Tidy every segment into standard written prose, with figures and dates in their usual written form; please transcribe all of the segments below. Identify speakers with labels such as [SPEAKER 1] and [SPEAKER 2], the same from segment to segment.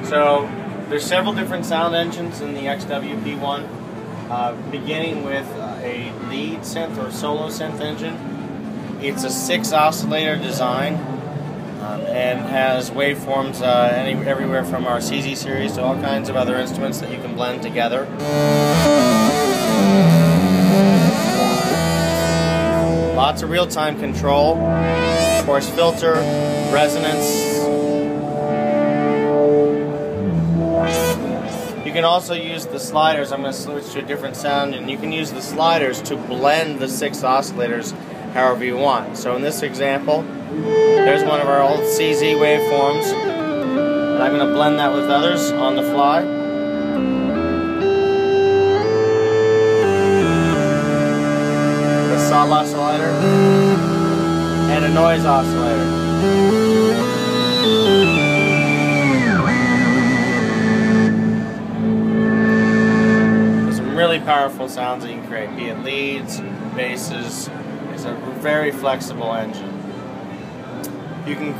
[SPEAKER 1] So there's several different sound engines in the XW-P1, beginning with a lead synth or solo synth engine. It's a 6 oscillator design and has waveforms everywhere from our CZ series to all kinds of other instruments that you can blend together. Lots of real-time control, of course filter, resonance. You can also use the sliders. I'm going to switch to a different sound, and you can use the sliders to blend the 6 oscillators however you want. So in this example, there's one of our old CZ waveforms, and I'm going to blend that with others on the fly. A saw oscillator and a noise oscillator. Really powerful sounds that you can create, be it leads, basses. It's a very flexible engine. You can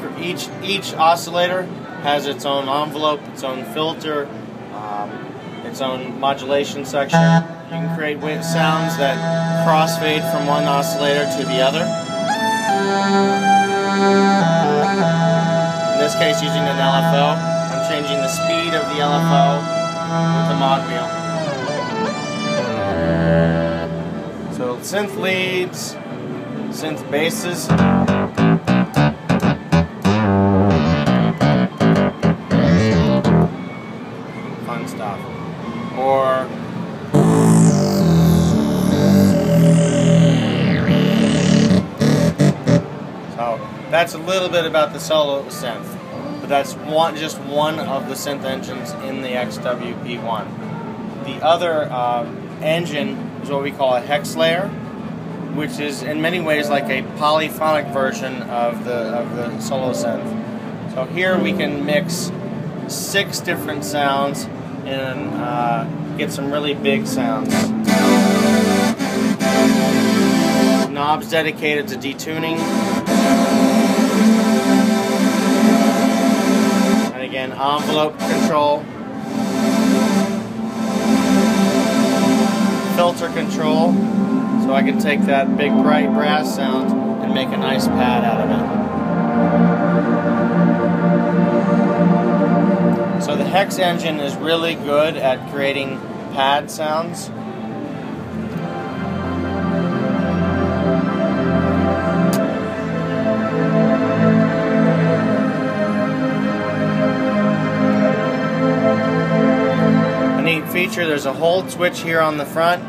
[SPEAKER 1] each oscillator has its own envelope, its own filter, its own modulation section. You can create sounds that crossfade from one oscillator to the other. In this case, using an LFO, I'm changing the speed of the LFO with the mod wheel. So synth leads, synth basses, fun stuff. Or so that's a little bit about the solo synth, but that's just one of the synth engines in the XW-P1. The other engine is what we call a hex layer, which is in many ways like a polyphonic version of the solo synth. So here we can mix 6 different sounds and get some really big sounds. Knobs dedicated to detuning. And again, envelope control. Filter control, so I can take that big bright brass sound and make a nice pad out of it. So the hex engine is really good at creating pad sounds. A neat feature, there's a hold switch here on the front,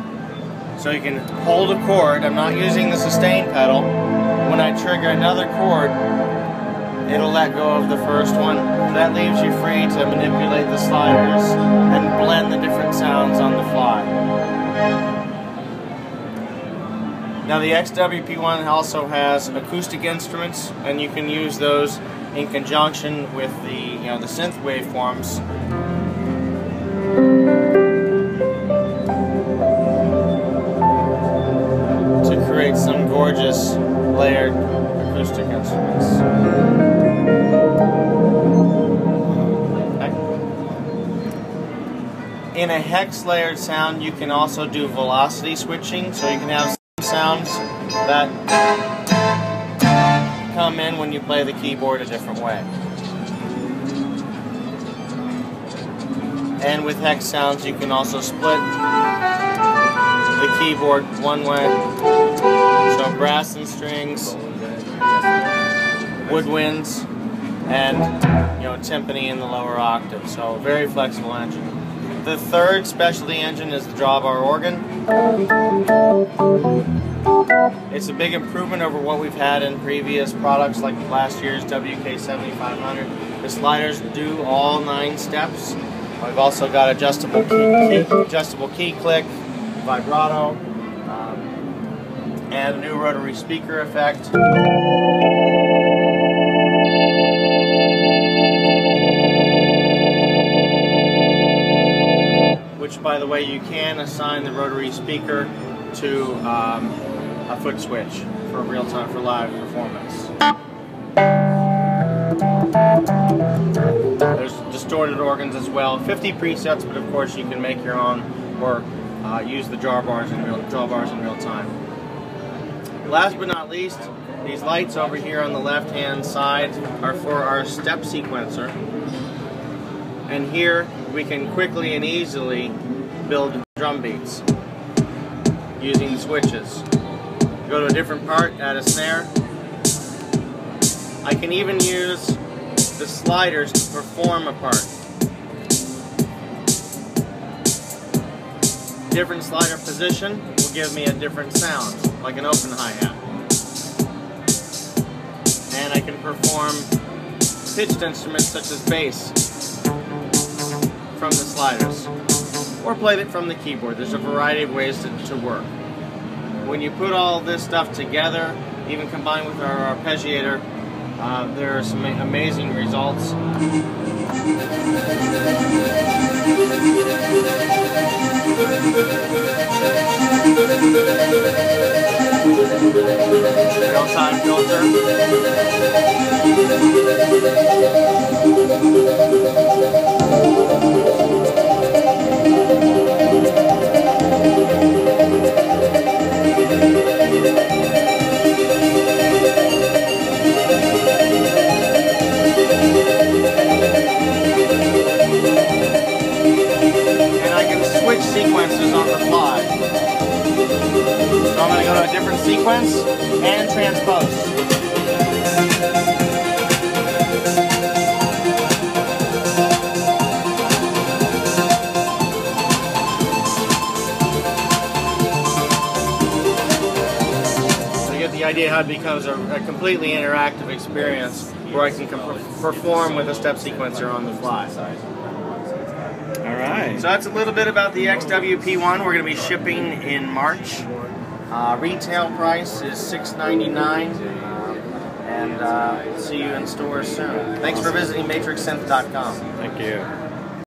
[SPEAKER 1] so you can hold a chord. I'm not using the sustain pedal. When I trigger another chord, it'll let go of the first one. That leaves you free to manipulate the sliders and blend the different sounds on the fly. Now the XW-P1 also has acoustic instruments, and you can use those in conjunction with the the synth waveforms. To create some gorgeous layered acoustic instruments. Okay. In a hex layered sound, you can also do velocity switching, so you can have sounds that come in when you play the keyboard a different way. And with hex sounds, you can also split the keyboard one way. So brass and strings, woodwinds, and timpani in the lower octave. So very flexible engine. The third specialty engine is the drawbar organ. It's a big improvement over what we've had in previous products like last year's WK7500. The sliders do all 9 steps. We've also got adjustable key click, vibrato, and a new rotary speaker effect. Which, by the way, you can assign the rotary speaker to a foot switch for real-time, for live performance. There's just distorted organs as well. 50 presets, but of course you can make your own or use the draw bars in real time. Last but not least, these lights over here on the left-hand side are for our step sequencer. And here we can quickly and easily build drum beats using switches. Go to a different part, add a snare. I can even use the sliders to perform a part. Different slider position will give me a different sound, like an open hi-hat. And I can perform pitched instruments such as bass from the sliders, or play it from the keyboard. There's a variety of ways to work. When you put all this stuff together, even combined with our arpeggiator, there are some amazing results. Real-time filter. Sequences on the fly. So I'm going to go to a different sequence and transpose. So you get the idea how it becomes a completely interactive experience where I can perform with a step sequencer on the fly.
[SPEAKER 2] Alright.
[SPEAKER 1] So that's a little bit about the XW-P1. We're going to be shipping in March. Retail price is $6.99. And see you in stores soon. Thanks for visiting MATRIXSYNTH.com.
[SPEAKER 2] Thank you.